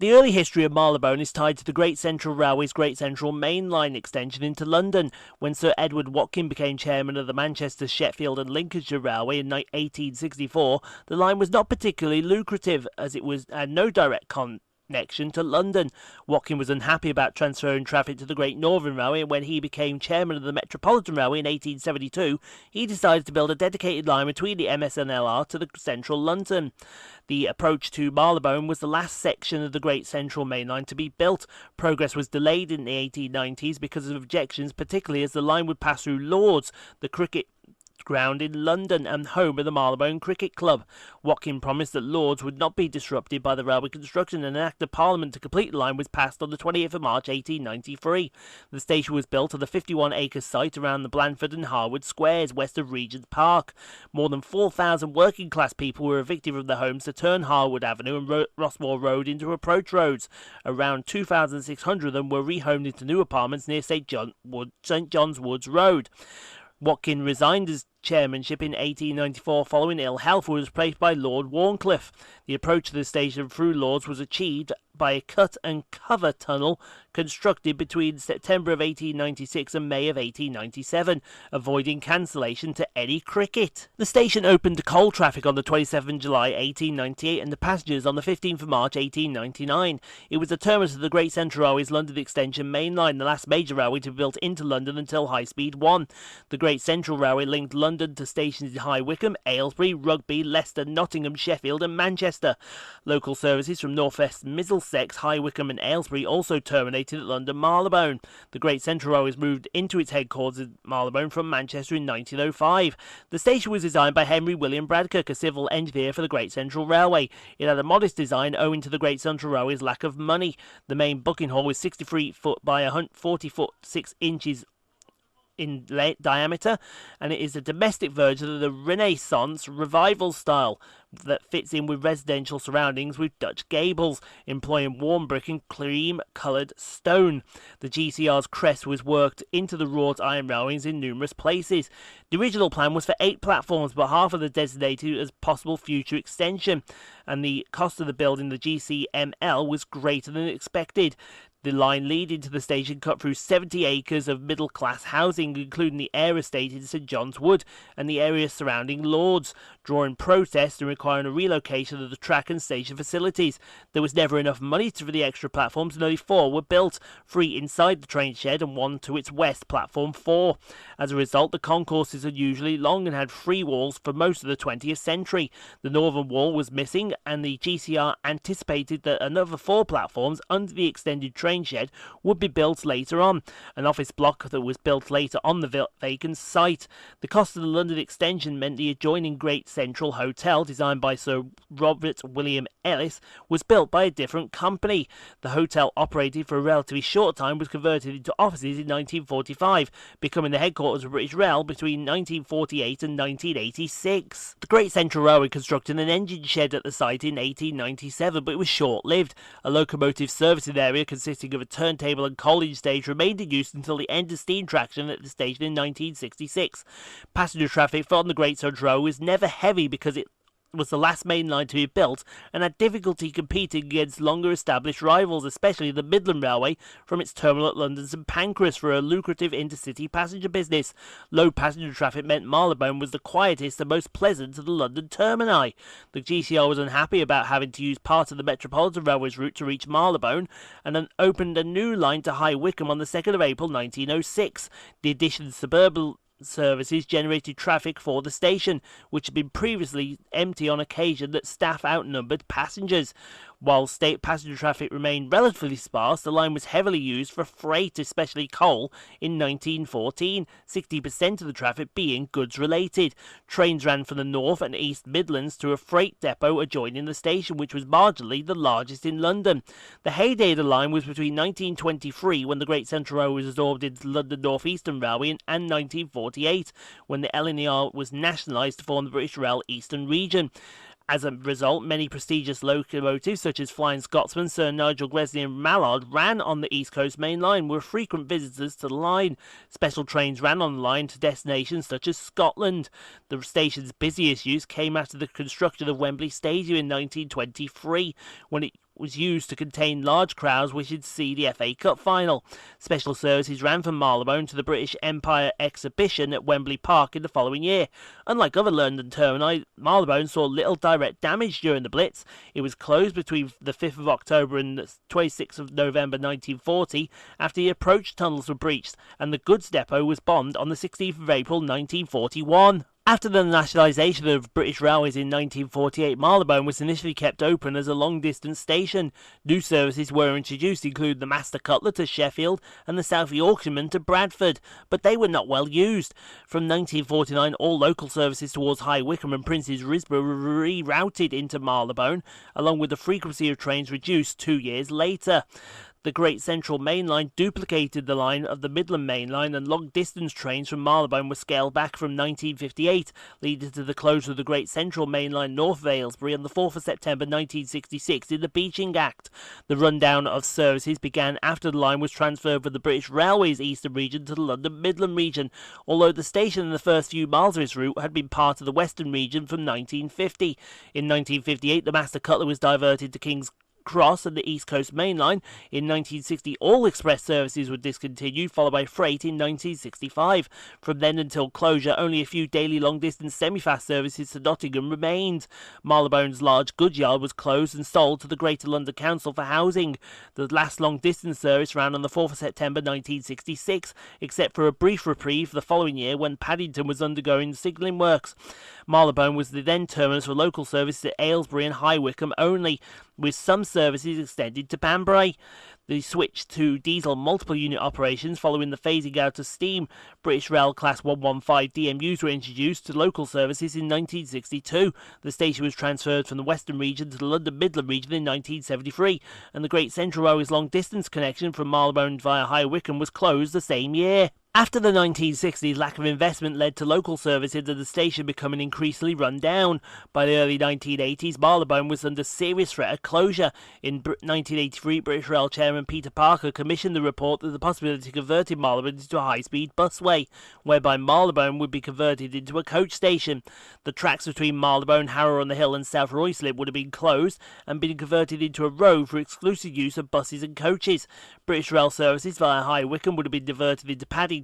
The early history of Marylebone is tied to the Great Central Railway's Great Central Main Line extension into London. When Sir Edward Watkin became chairman of the Manchester, Sheffield and Lincolnshire Railway in 1864, the line was not particularly lucrative as it had no direct connection to London. Watkin was unhappy about transferring traffic to the Great Northern Railway, and when he became chairman of the Metropolitan Railway in 1872, he decided to build a dedicated line between the MS and LR to the central London. The approach to Marylebone was the last section of the Great Central Main Line to be built. Progress was delayed in the 1890s because of objections, particularly as the line would pass through Lord's, the cricket ground in London and home of the Marylebone Cricket Club. Watkin promised that Lord's would not be disrupted by the railway construction, and an Act of Parliament to complete the line was passed on the 20th of March 1893. The station was built on the 51-acre site around the Blandford and Harwood squares west of Regent's Park. More than 4,000 working-class people were evicted from their homes to turn Harwood Avenue and Rossmore Road into approach roads. Around 2,600 of them were rehomed into new apartments near St John's Woods Road. Watkin resigned his chairmanship in 1894 following ill health and was replaced by Lord Warncliffe. The approach to the station through Lord's was achieved by a cut and cover tunnel constructed between September of 1896 and May of 1897, avoiding cancellation to any cricket. The station opened to coal traffic on the 27th of July 1898 and the passengers on the 15th of March 1899. It was the terminus of the Great Central Railway's London Extension Main Line, the last major railway to be built into London until High Speed 1. The Great Central Railway linked London to stations in High Wycombe, Aylesbury, Rugby, Leicester, Nottingham, Sheffield and Manchester. Local services from North West Middlesex, High Wycombe and Aylesbury also terminated at London Marylebone. The Great Central Railway moved into its headquarters at Marylebone from Manchester in 1905. The station was designed by Henry William Bradcock, a civil engineer for the Great Central Railway. It had a modest design owing to the Great Central Railway's lack of money. The main booking hall was 63 foot by 40 foot 6 inches in diameter, and it is a domestic version of the Renaissance Revival style that fits in with residential surroundings with Dutch gables, employing warm brick and cream-coloured stone. The GCR's crest was worked into the wrought iron railings in numerous places. The original plan was for 8 platforms, but half of them designated as possible future extension, and the cost of the building, the GCML, was greater than expected. The line leading to the station cut through 70 acres of middle-class housing, including the Eyre estate in St John's Wood and the area surrounding Lord's, drawing protests and requiring a relocation of the track and station facilities. There was never enough money for the extra platforms, and only 4 were built, 3 inside the train shed and 1 to its west, platform 4. As a result, the concourses are usually long and had 3 walls for most of the 20th century. The northern wall was missing, and the GCR anticipated that another 4 platforms under the extended train shed would be built later on, an office block that was built later on the vacant site. The cost of the London extension meant the adjoining Great Central Hotel, designed by Sir Robert William Ellis, was built by a different company. The hotel, operated for a relatively short time, was converted into offices in 1945, becoming the headquarters of British Rail between 1948 and 1986. The Great Central Railway constructed an engine shed at the site in 1897, but it was short-lived. A locomotive servicing area consisting of a turntable and coaling stage remained in use until the end of steam traction at the station in 1966. Passenger traffic on the Great Central Railway was never heavy because it was the last main line to be built and had difficulty competing against longer established rivals, especially the Midland Railway from its terminal at London St Pancras, for a lucrative intercity passenger business. Low passenger traffic meant Marylebone was the quietest and most pleasant of the London termini. The GCR was unhappy about having to use part of the Metropolitan Railway's route to reach Marylebone, and then opened a new line to High Wycombe on the 2nd of April 1906. The addition of suburban services generated traffic for the station, which had been previously empty on occasion that staff outnumbered passengers. While state passenger traffic remained relatively sparse, the line was heavily used for freight, especially coal, in 1914, 60% of the traffic being goods-related. Trains ran from the North and East Midlands to a freight depot adjoining the station, which was marginally the largest in London. The heyday of the line was between 1923, when the Great Central Railway was absorbed into the London North Eastern Railway, and 1948, when the LNER was nationalised to form the British Rail Eastern Region. As a result, many prestigious locomotives, such as Flying Scotsman, Sir Nigel Gresley and Mallard, ran on the East Coast Main Line, were frequent visitors to the line. Special trains ran on the line to destinations such as Scotland. The station's busiest use came after the construction of Wembley Stadium in 1923, when it was used to contain large crowds wishing to see the FA Cup final. Special services ran from Marylebone to the British Empire Exhibition at Wembley Park in the following year. Unlike other London termini, Marylebone saw little direct damage during the Blitz. It was closed between the 5th of October and the 26th of November 1940 after the approach tunnels were breached, and the goods depot was bombed on the 16th of April 1941. After the nationalisation of British Railways in 1948, Marylebone was initially kept open as a long-distance station. New services were introduced, including the Master Cutler to Sheffield and the South Yorkshireman to Bradford, but they were not well used. From 1949, all local services towards High Wycombe and Prince's Risborough were rerouted into Marylebone, along with the frequency of trains reduced 2 years later. The Great Central Main Line duplicated the line of the Midland Main Line, and long-distance trains from Marylebone were scaled back from 1958, leading to the closure of the Great Central Main Line north of Aylesbury on the 4th of September 1966 in the Beeching Act. The rundown of services began after the line was transferred from the British Railways Eastern Region to the London Midland Region, although the station and the first few miles of its route had been part of the Western Region from 1950. In 1958, the Master Cutler was diverted to King's Cross and the East Coast Main Line. In 1960, all express services were discontinued, followed by freight in 1965. From then until closure, only a few daily long-distance semi-fast services to Nottingham remained. Marylebone's large goods yard was closed and sold to the Greater London Council for housing. The last long-distance service ran on the 4th of September 1966, except for a brief reprieve the following year when Paddington was undergoing signalling works. Marylebone was the then terminus for local services at Aylesbury and High Wycombe only, with some services extended to Banbury. The switch to diesel multiple unit operations following the phasing out of steam British Rail Class 115 DMUs were introduced to local services in 1962. The station was transferred from the Western Region to the London Midland Region in 1973, and the Great Central Railway's long-distance connection from Marylebone via High Wycombe was closed the same year. After the 1960s, lack of investment led to local service into the station becoming increasingly run down. By the early 1980s, Marylebone was under serious threat of closure. In 1983, British Rail Chairman Peter Parker commissioned the report that the possibility of converting Marylebone into a high-speed busway, whereby Marylebone would be converted into a coach station. The tracks between Marylebone, Harrow-on-the-Hill and South Ruislip would have been closed and been converted into a road for exclusive use of buses and coaches. British Rail services via High Wycombe would have been diverted into Paddington,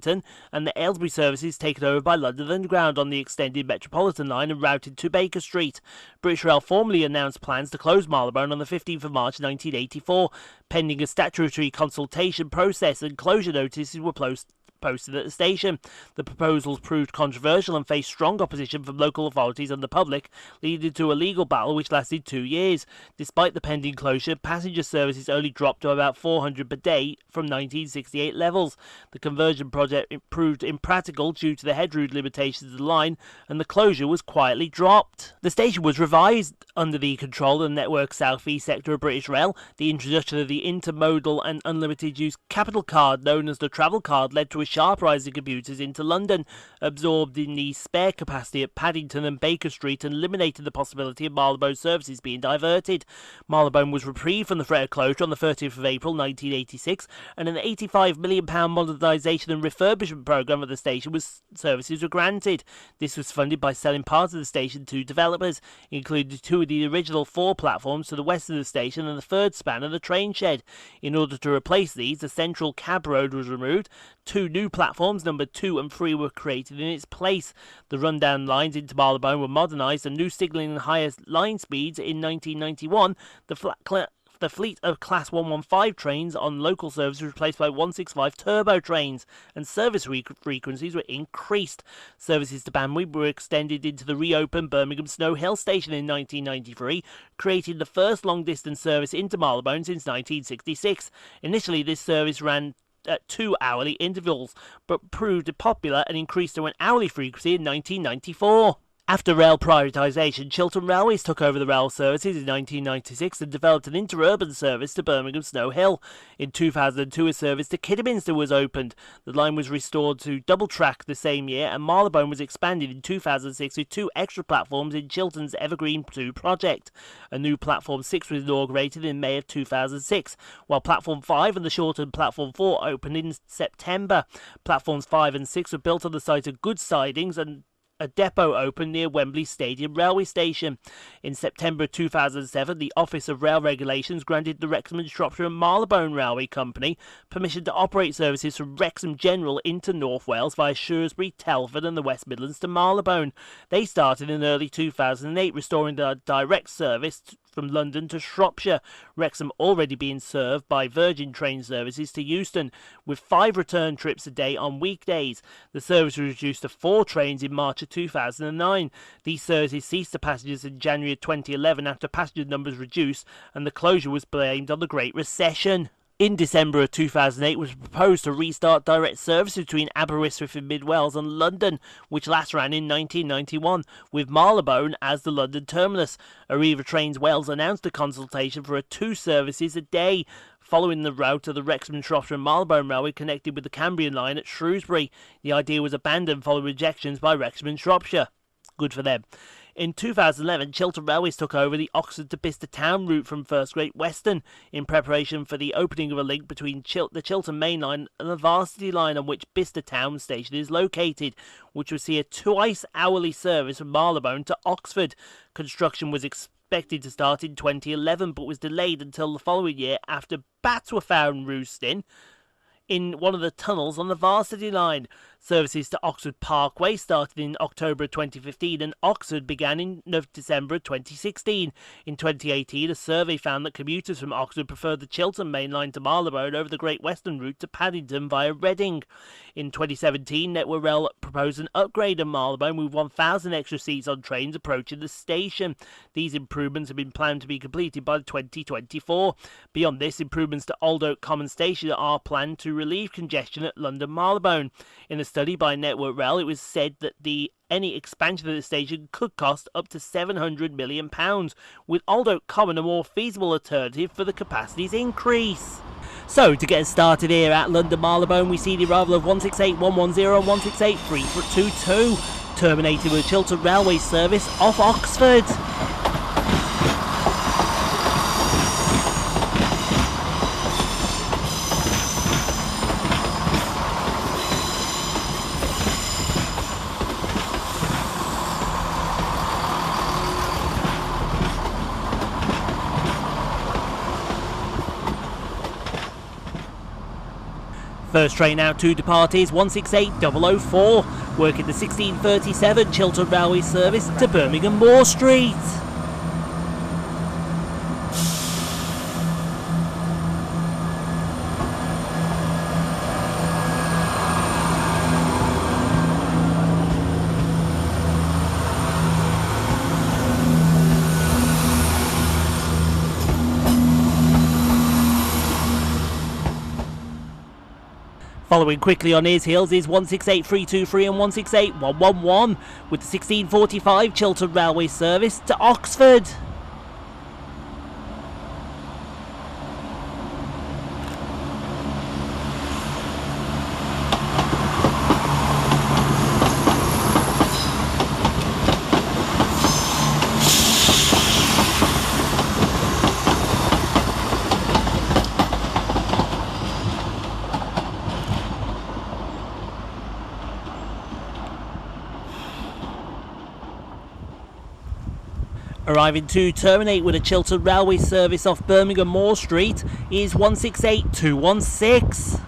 and the Aylesbury services taken over by London Underground on the extended Metropolitan line and routed to Baker Street. British Rail formally announced plans to close Marylebone on the 15th of March 1984, pending a statutory consultation process, and closure notices were posted at the station. The proposals proved controversial and faced strong opposition from local authorities and the public, leading to a legal battle which lasted 2 years. Despite the pending closure, passenger services only dropped to about 400 per day from 1968 levels. The conversion project proved impractical due to the headroom limitations of the line, and the closure was quietly dropped. The station was revised under the control of the Network South East sector of British Rail. The introduction of the intermodal and unlimited use capital card known as the travel card led to a sharp rise in commuters into London, absorbed in the spare capacity at Paddington and Baker Street, and eliminated the possibility of Marylebone services being diverted. Marylebone was reprieved from the threat of closure on the 30th of April 1986, and an £85 million modernisation and refurbishment programme of the station services were granted. This was funded by selling part of the station to developers, including 2 of the original 4 platforms to the west of the station and the 3rd span of the train shed. In order to replace these, the central cab road was removed. 2 new platforms, number 2 and 3, were created in its place. The rundown lines into Marylebone were modernised, and new signalling and higher line speeds in 1991. The the fleet of Class 115 trains on local service was replaced by 165 turbo trains, and service frequencies were increased. Services to Banbury were extended into the reopened Birmingham Snow Hill station in 1993, creating the first long-distance service into Marylebone since 1966. Initially, this service ran at 2 hourly intervals, but proved popular and increased to an hourly frequency in 1994. After rail privatisation, Chiltern Railways took over the rail services in 1996 and developed an interurban service to Birmingham Snow Hill. In 2002, a service to Kidderminster was opened. The line was restored to double track the same year, and Marylebone was expanded in 2006 with 2 extra platforms in Chiltern's Evergreen 2 project. A new Platform 6 was inaugurated in May of 2006, while Platform 5 and the shortened Platform 4 opened in September. Platforms 5 and 6 were built on the site of goods sidings, and a depot opened near Wembley Stadium Railway Station. In September 2007, the Office of Rail Regulations granted the Wrexham and Shropshire and Marylebone Railway Company permission to operate services from Wrexham General into North Wales via Shrewsbury, Telford and the West Midlands to Marylebone. They started in early 2008, restoring the direct service from London to Shropshire. Wrexham already being served by Virgin train services to Euston, with 5 return trips a day on weekdays. The service was reduced to 4 trains in March of 2009. These services ceased to passengers in January of 2011 after passenger numbers reduced, and the closure was blamed on the Great Recession. In December of 2008, it was proposed to restart direct service between Aberystwyth in Mid Wales and London, which last ran in 1991, with Marylebone as the London terminus. Arriva Trains Wales announced a consultation for 2 services a day, following the route of the Wrexham and Shropshire and Marylebone Railway connected with the Cambrian line at Shrewsbury. The idea was abandoned following rejections by Wrexham and Shropshire. Good for them. In 2011, Chiltern Railways took over the Oxford to Bicester Town route from First Great Western in preparation for the opening of a link between the Chiltern Main Line and the Varsity Line on which Bicester Town Station is located, which would see a twice-hourly service from Marylebone to Oxford. Construction was expected to start in 2011 but was delayed until the following year after bats were found roosting in one of the tunnels on the Varsity Line. Services to Oxford Parkway started in October 2015 and Oxford began in December 2016. In 2018, a survey found that commuters from Oxford preferred the Chiltern Main Line to Marylebone over the Great Western route to Paddington via Reading. In 2017, Network Rail proposed an upgrade of Marylebone with 1,000 extra seats on trains approaching the station. These improvements have been planned to be completed by 2024. Beyond this, improvements to Old Oak Common Station are planned to relieve congestion at London Marylebone. In a study by Network Rail, it was said that any expansion of the station could cost up to £700 million, with Old Oak Common a more feasible alternative for the capacity's increase. So, to get us started here at London Marylebone, we see the arrival of 168 110 and 168 3422, terminating with a Chiltern Railways service off Oxford. First train out to depart is 168004, working the 1637 Chiltern Railway service to Birmingham Moor Street. Following quickly on his heels is 168323 and 168111 with the 1645 Chiltern Railway service to Oxford. Arriving to terminate with a Chiltern Railway service off Birmingham Moor Street is 168216.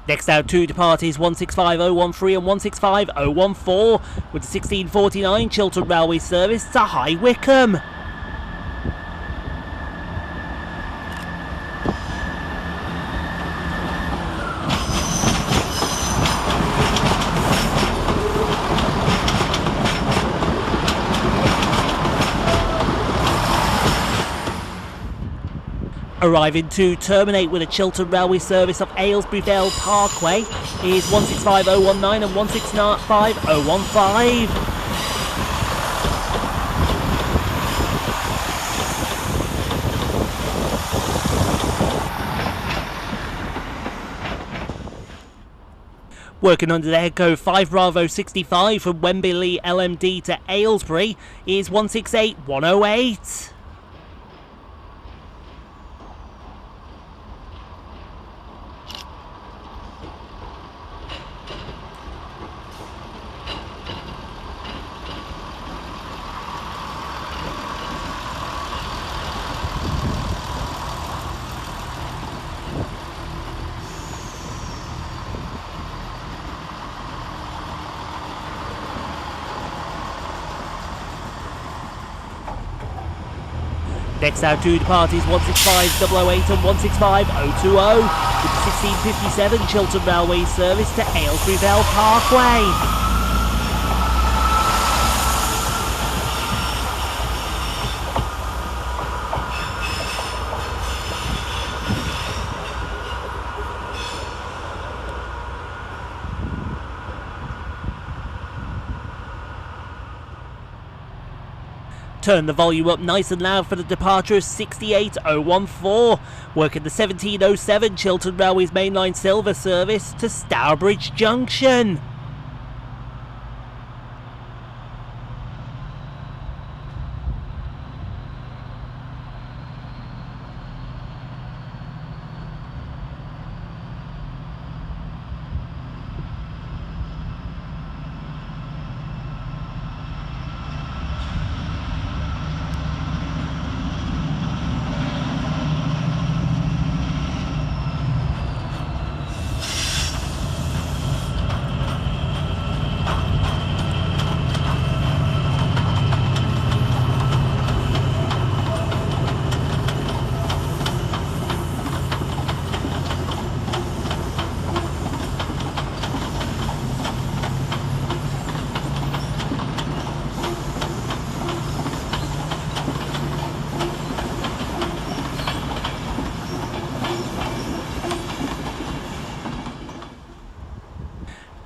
Next out, two departees 165013 and 165014 with the 1649 Chiltern Railways service to High Wycombe. Arriving to terminate with a Chiltern Railway service off Aylesbury Vale Parkway is 165019 and 165015. Working under the head code 5 Bravo 65 from Wembley LMD to Aylesbury is 168108. Next out, two departees 165008 and 165020 with the 1657 Chiltern Railways service to Aylesbury Vale Parkway. Turn the volume up nice and loud for the departure of 68014, working the 1707 Chiltern Railways mainline silver service to Stourbridge Junction.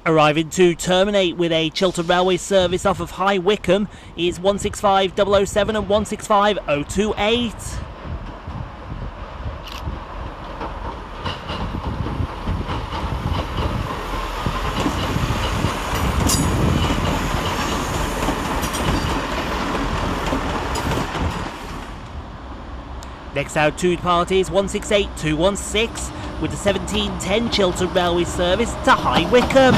Arriving to terminate with a Chiltern Railway service off of High Wycombe is 165007 and 165028. Next out, two departees 168216 with the 1710 Chiltern Railway service to High Wycombe.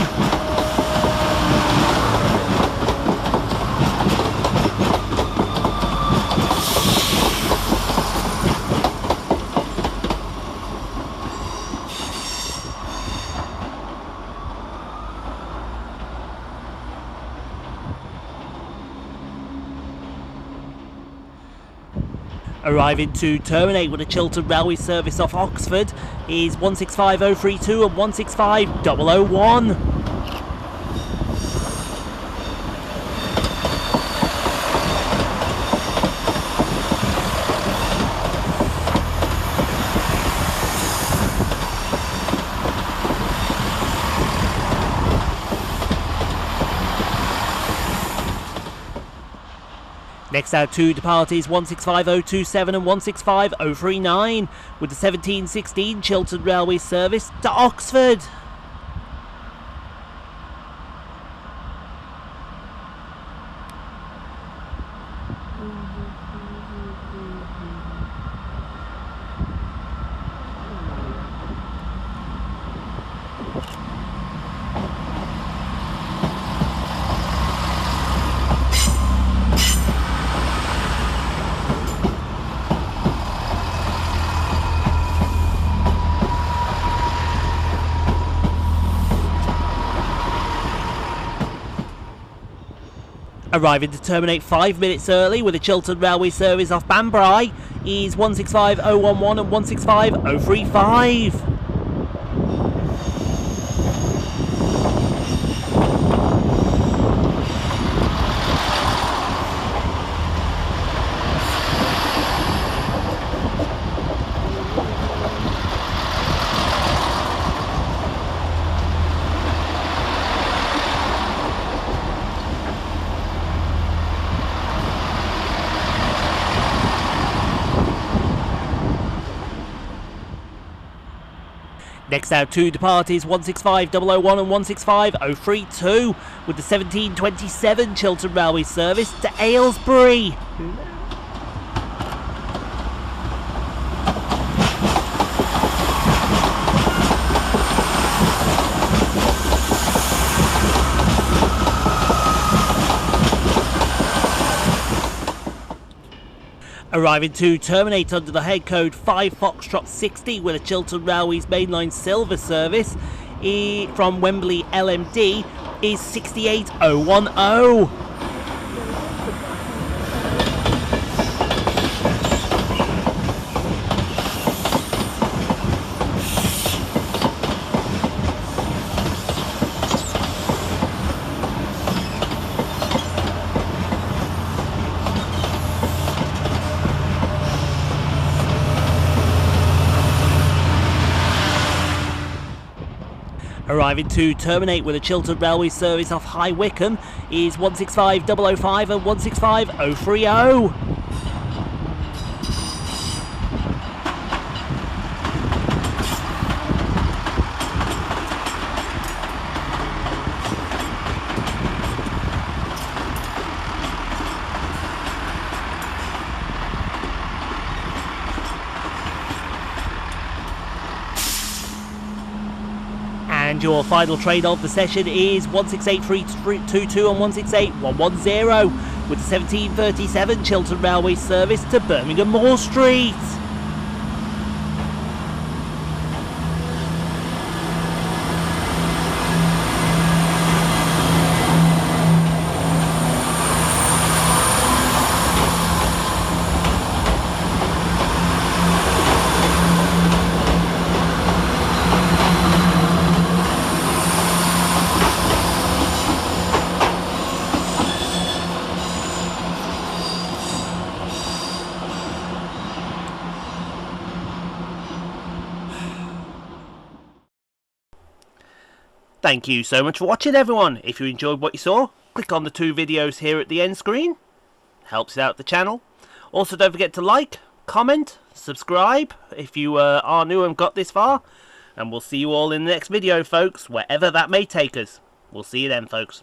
Arriving to terminate with a Chiltern Railway service off Oxford is 165032 and 165001. Next out, two departees 165027 and 165039 with the 1716 Chiltern Railway service to Oxford. Arriving to terminate 5 minutes early with a Chiltern Railway service off Banbury is 165011 and 165035. Next out, two departures, 165001 and 165032, with the 1727 Chiltern Railway service to Aylesbury. Arriving to terminate under the head code 5 Foxtrot 60 with a Chiltern Railways mainline silver service from Wembley LMD is 68010. Arriving to terminate with a Chiltern Railway service off High Wycombe is 165005 and 165030. And your final train of the session is 168322 and 168110 with the 1737 Chiltern Railway service to Birmingham Moor Street. Thank you so much for watching, everyone. If you enjoyed what you saw, click on the 2 videos here at the end screen. Helps out the channel. Also, don't forget to like, comment, subscribe if you are new and got this far. And we'll see you all in the next video, folks, wherever that may take us. We'll see you then, folks.